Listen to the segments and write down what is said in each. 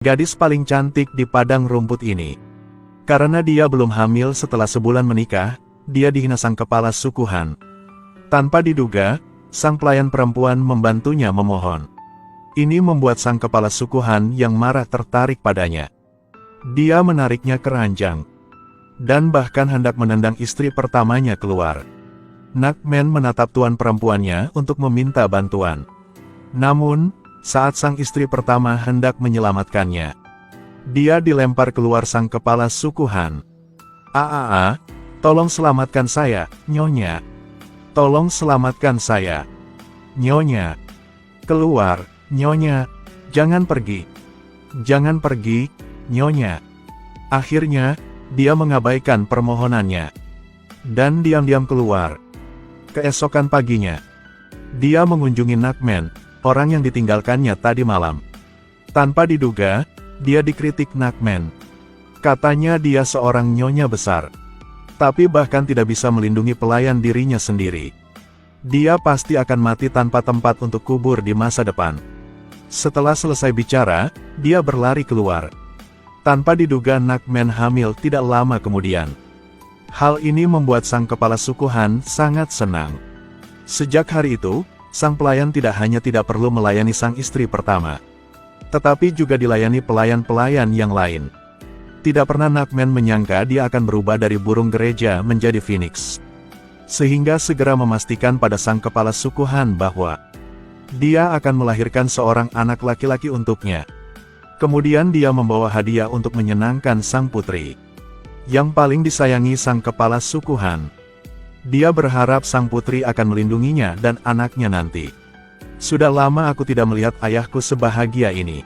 gadis paling cantik di padang rumput ini. Karena dia belum hamil setelah sebulan menikah, dia dihina sang kepala suku Han. Tanpa diduga, sang pelayan perempuan membantunya memohon. Ini membuat sang kepala suku Han yang marah tertarik padanya. Dia menariknya ke ranjang, dan bahkan hendak menendang istri pertamanya keluar. Nakmen menatap tuan perempuannya untuk meminta bantuan. Namun, saat sang istri pertama hendak menyelamatkannya, dia dilempar keluar sang kepala suku Han. Tolong selamatkan saya, Nyonya. Tolong selamatkan saya, Nyonya. Keluar, Nyonya. Jangan pergi. Jangan pergi, Nyonya. Akhirnya, dia mengabaikan permohonannya, dan diam-diam keluar. Keesokan paginya, dia mengunjungi Nakmen, orang yang ditinggalkannya tadi malam. Tanpa diduga, dia dikritik Nakmen. Katanya dia seorang nyonya besar, tapi bahkan tidak bisa melindungi pelayan dirinya sendiri. Dia pasti akan mati tanpa tempat untuk kubur di masa depan. Setelah selesai bicara, dia berlari keluar. Tanpa diduga Nakmen hamil tidak lama kemudian. Hal ini membuat sang kepala suku Han sangat senang. Sejak hari itu, sang pelayan tidak hanya tidak perlu melayani sang istri pertama, tetapi juga dilayani pelayan-pelayan yang lain. Tidak pernah Nakmen menyangka dia akan berubah dari burung gereja menjadi phoenix. Sehingga segera memastikan pada sang kepala suku Han bahwa dia akan melahirkan seorang anak laki-laki untuknya. Kemudian dia membawa hadiah untuk menyenangkan sang putri, yang paling disayangi sang kepala suku Han. Dia berharap sang putri akan melindunginya dan anaknya nanti. Sudah lama aku tidak melihat ayahku sebahagia ini.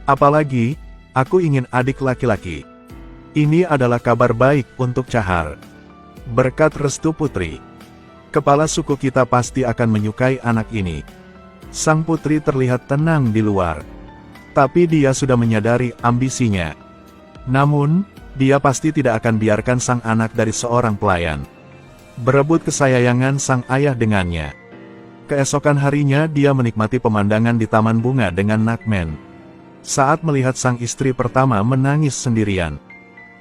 Apalagi, aku ingin adik laki-laki. Ini adalah kabar baik untuk Cahar. Berkat restu putri, kepala suku kita pasti akan menyukai anak ini. Sang putri terlihat tenang di luar, tapi dia sudah menyadari ambisinya. Namun, dia pasti tidak akan biarkan sang anak dari seorang pelayan berebut kesayangan sang ayah dengannya. Keesokan harinya dia menikmati pemandangan di taman bunga dengan Nakmen. Saat melihat sang istri pertama menangis sendirian,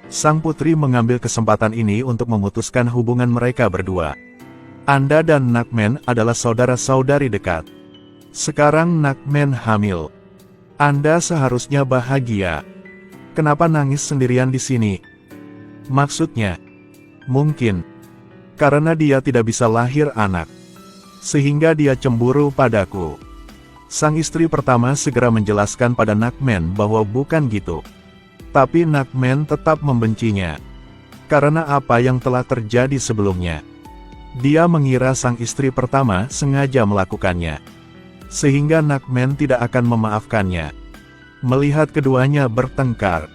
sang putri mengambil kesempatan ini untuk memutuskan hubungan mereka berdua. Anda dan Nakmen adalah saudara-saudari dekat. Sekarang Nakmen hamil. Anda seharusnya bahagia. Kenapa nangis sendirian di sini? Maksudnya, mungkin karena dia tidak bisa lahir anak, sehingga dia cemburu padaku. Sang istri pertama segera menjelaskan pada Nakmen bahwa bukan gitu. Tapi Nakmen tetap membencinya, karena apa yang telah terjadi sebelumnya. Dia mengira sang istri pertama sengaja melakukannya, sehingga Nakmen tidak akan memaafkannya. Melihat keduanya bertengkar,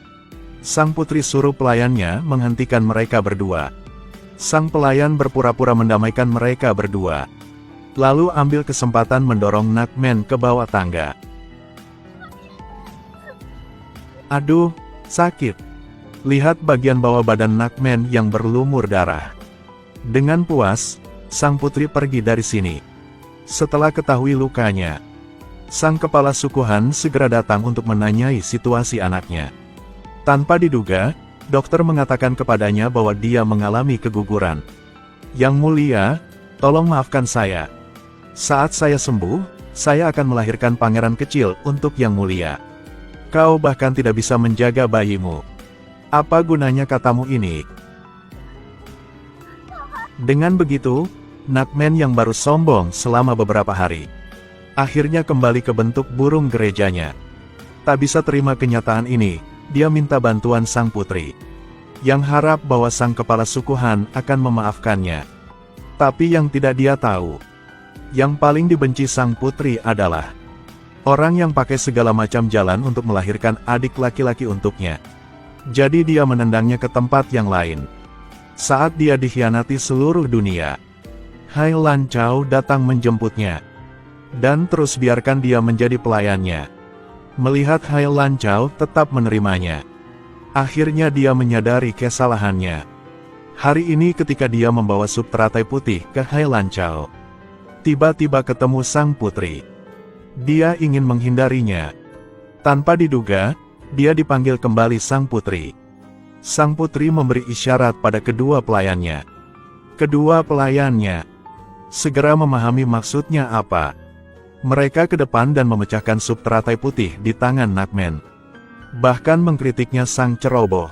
sang putri suruh pelayannya menghentikan mereka berdua. Sang pelayan berpura-pura mendamaikan mereka berdua, lalu ambil kesempatan mendorong Nakmen ke bawah tangga. Aduh, sakit. Lihat bagian bawah badan Nakmen yang berlumur darah. Dengan puas, sang putri pergi dari sini. Setelah ketahui lukanya, sang kepala suku Han segera datang untuk menanyai situasi anaknya. Tanpa diduga, dokter mengatakan kepadanya bahwa dia mengalami keguguran. Yang mulia, tolong maafkan saya. Saat saya sembuh, saya akan melahirkan pangeran kecil untuk yang mulia. Kau bahkan tidak bisa menjaga bayimu. Apa gunanya katamu ini? Dengan begitu, Nakmen yang baru sombong selama beberapa hari, akhirnya kembali ke bentuk burung gerejanya. Tak bisa terima kenyataan ini, dia minta bantuan sang putri, yang harap bahwa sang kepala suku Han akan memaafkannya. Tapi yang tidak dia tahu, yang paling dibenci sang putri adalah orang yang pakai segala macam jalan untuk melahirkan adik laki-laki untuknya. Jadi dia menendangnya ke tempat yang lain. Saat dia dikhianati seluruh dunia, Hai Lan Chao datang menjemputnya, dan terus biarkan dia menjadi pelayannya. Melihat Hai Lan Chao tetap menerimanya, akhirnya dia menyadari kesalahannya. Hari ini ketika dia membawa sup teratai putih ke Hai Lan Chao, tiba-tiba ketemu sang putri. Dia ingin menghindarinya. Tanpa diduga, dia dipanggil kembali sang putri. Sang putri memberi isyarat pada kedua pelayannya. Kedua pelayannya segera memahami maksudnya apa. Mereka ke depan dan memecahkan sup teratai putih di tangan Nakmen. Bahkan mengkritiknya sang ceroboh.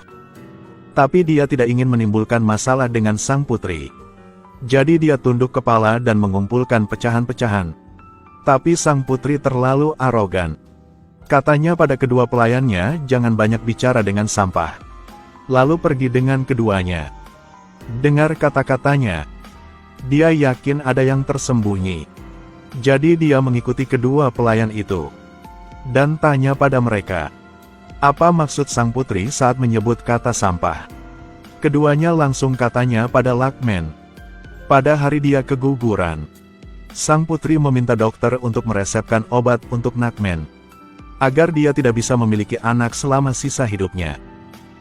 Tapi dia tidak ingin menimbulkan masalah dengan sang putri. Jadi dia tunduk kepala dan mengumpulkan pecahan-pecahan. Tapi sang putri terlalu arogan. Katanya pada kedua pelayannya, jangan banyak bicara dengan sampah. Lalu pergi dengan keduanya. Dengar kata-katanya. Dia yakin ada yang tersembunyi. Jadi dia mengikuti kedua pelayan itu. Dan tanya pada mereka. Apa maksud sang putri saat menyebut kata sampah? Keduanya langsung katanya pada Nakmen. Pada hari dia keguguran, sang putri meminta dokter untuk meresepkan obat untuk Nakmen, agar dia tidak bisa memiliki anak selama sisa hidupnya.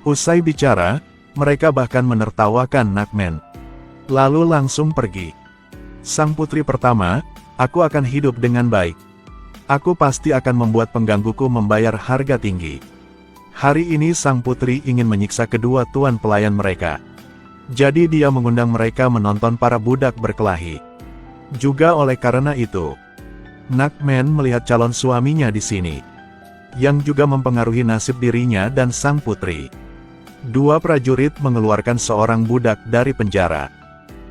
Usai bicara, mereka bahkan menertawakan Nakmen. Lalu langsung pergi. Sang putri pertama, aku akan hidup dengan baik. Aku pasti akan membuat penggangguku membayar harga tinggi. Hari ini sang putri ingin menyiksa kedua tuan pelayan mereka. Jadi dia mengundang mereka menonton para budak berkelahi. Juga oleh karena itu, Nakmen melihat calon suaminya di sini, yang juga mempengaruhi nasib dirinya dan sang putri. Dua prajurit mengeluarkan seorang budak dari penjara.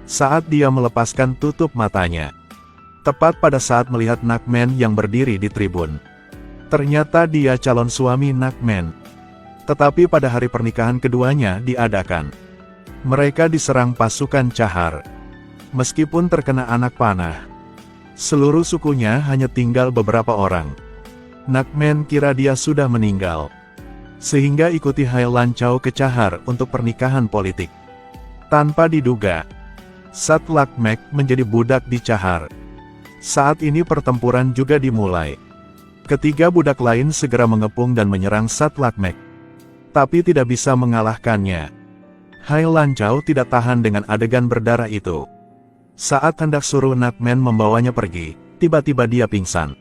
Saat dia melepaskan tutup matanya, tepat pada saat melihat Nakmen yang berdiri di tribun. Ternyata dia calon suami Nakmen. Tetapi pada hari pernikahan keduanya diadakan, mereka diserang pasukan Cahar. Meskipun terkena anak panah, seluruh sukunya hanya tinggal beberapa orang. Nakmen kira dia sudah meninggal, sehingga ikuti Hai Lancau ke Cahar untuk pernikahan politik. Tanpa diduga, Satlakmek menjadi budak di Cahar. Saat ini pertempuran juga dimulai. Ketiga budak lain segera mengepung dan menyerang Satlakmek, tapi tidak bisa mengalahkannya. Hai Lancau tidak tahan dengan adegan berdarah itu. Saat hendak suruh Nakmen membawanya pergi, tiba-tiba dia pingsan.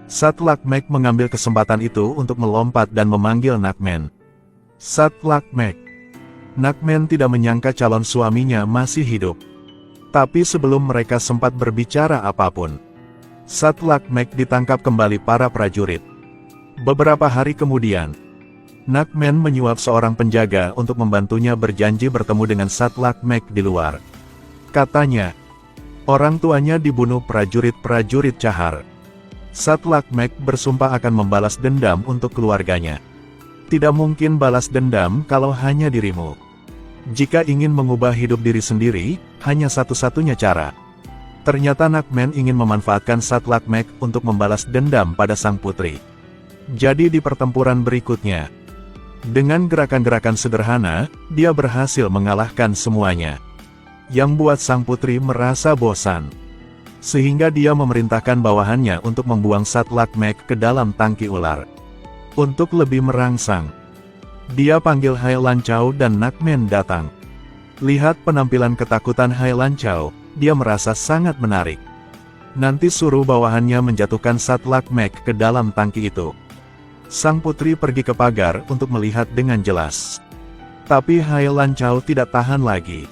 Satlakmek mengambil kesempatan itu untuk melompat dan memanggil Nakmen. Satlakmek. Nakmen tidak menyangka calon suaminya masih hidup. Tapi sebelum mereka sempat berbicara apapun, Satlakmek ditangkap kembali para prajurit. Beberapa hari kemudian, Nakmen menyuap seorang penjaga untuk membantunya berjanji bertemu dengan Satlakmek di luar. Katanya, orang tuanya dibunuh prajurit-prajurit Cahar. Satlakmek bersumpah akan membalas dendam untuk keluarganya. Tidak mungkin balas dendam kalau hanya dirimu. Jika ingin mengubah hidup diri sendiri, hanya satu-satunya cara. Ternyata Nakmen ingin memanfaatkan Satlakmek untuk membalas dendam pada sang putri. Jadi di pertempuran berikutnya, dengan gerakan-gerakan sederhana, dia berhasil mengalahkan semuanya. Yang buat sang putri merasa bosan. Sehingga dia memerintahkan bawahannya untuk membuang Satlakmek ke dalam tangki ular. Untuk lebih merangsang, dia panggil Hai Lancau dan Nakmen datang. Lihat penampilan ketakutan Hai Lancau, dia merasa sangat menarik. Nanti suruh bawahannya menjatuhkan Satlakmek ke dalam tangki itu. Sang putri pergi ke pagar untuk melihat dengan jelas. Tapi Hai Lancau tidak tahan lagi.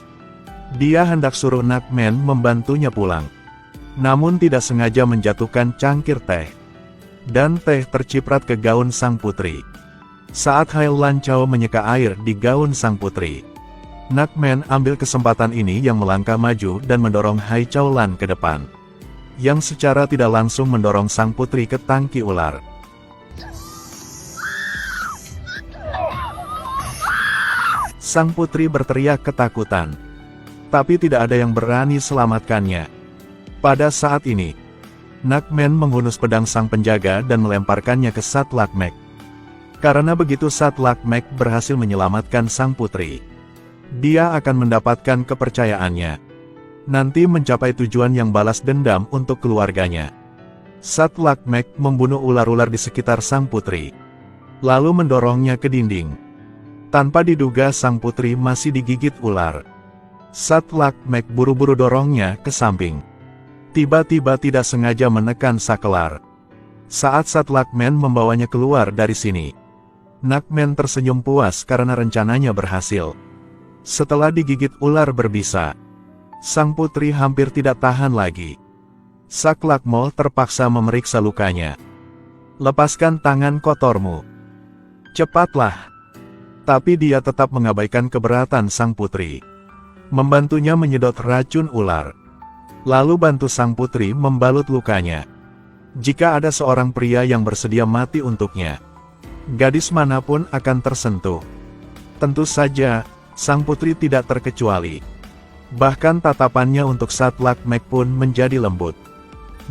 Dia hendak suruh Nakmen membantunya pulang. Namun tidak sengaja menjatuhkan cangkir teh. Dan teh terciprat ke gaun sang putri. Saat Hai Lancau menyeka air di gaun sang putri, Nakmen ambil kesempatan ini yang melangkah maju dan mendorong Hai Chaulan ke depan, yang secara tidak langsung mendorong sang putri ke tangki ular. Sang putri berteriak ketakutan. Tapi tidak ada yang berani selamatkannya. Pada saat ini, Nakmen menghunus pedang sang penjaga dan melemparkannya ke Satlakmek. Karena begitu Satlakmek berhasil menyelamatkan sang putri, dia akan mendapatkan kepercayaannya. Nanti mencapai tujuan yang balas dendam untuk keluarganya. Satlakmek membunuh ular-ular di sekitar sang putri, lalu mendorongnya ke dinding. Tanpa diduga sang putri masih digigit ular. Satlakmek buru-buru dorongnya ke samping. Tiba-tiba tidak sengaja menekan sakelar. Saat Satlakmen membawanya keluar dari sini, Nakmen tersenyum puas karena rencananya berhasil. Setelah digigit ular berbisa, sang putri hampir tidak tahan lagi. Sak Lakmol terpaksa memeriksa lukanya. Lepaskan tangan kotormu. Cepatlah. Tapi dia tetap mengabaikan keberatan sang putri. Membantunya menyedot racun ular. Lalu bantu sang putri membalut lukanya. Jika ada seorang pria yang bersedia mati untuknya, gadis manapun akan tersentuh. Tentu saja, sang putri tidak terkecuali. Bahkan tatapannya untuk Sak Lakmek pun menjadi lembut.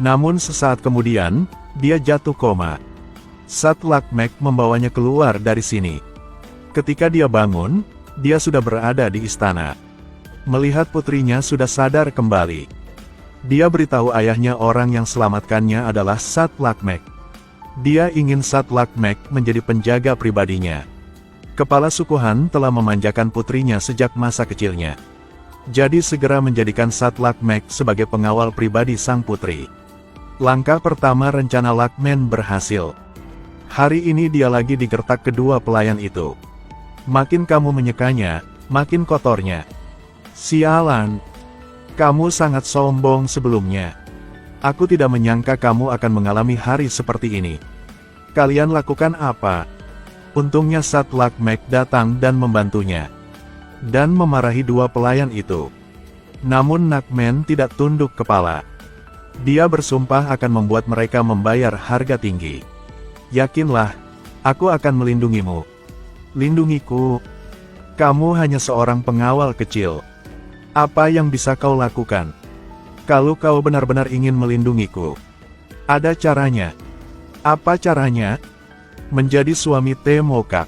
Namun sesaat kemudian, dia jatuh koma. Sak Lakmek membawanya keluar dari sini. Ketika dia bangun, dia sudah berada di istana. Melihat putrinya sudah sadar kembali, dia beritahu ayahnya orang yang selamatkannya adalah Sak Lakmek. Dia ingin Sak Lakmek menjadi penjaga pribadinya. Kepala suku Han telah memanjakan putrinya sejak masa kecilnya. Jadi segera menjadikan Sak Lakmek sebagai pengawal pribadi sang putri. Langkah pertama rencana Lakmen berhasil. Hari ini dia lagi digertak kedua pelayan itu. Makin kamu menyekanya, makin kotornya. Sialan. Kamu sangat sombong sebelumnya. Aku tidak menyangka kamu akan mengalami hari seperti ini. Kalian lakukan apa? Untungnya Sak Lakmek datang dan membantunya. Dan memarahi dua pelayan itu. Namun Nakmen tidak tunduk kepala. Dia bersumpah akan membuat mereka membayar harga tinggi. Yakinlah, aku akan melindungimu. Lindungiku. Kamu hanya seorang pengawal kecil. Apa yang bisa kau lakukan? Kalau kau benar-benar ingin melindungiku, ada caranya. Apa caranya? Menjadi suami Temokak.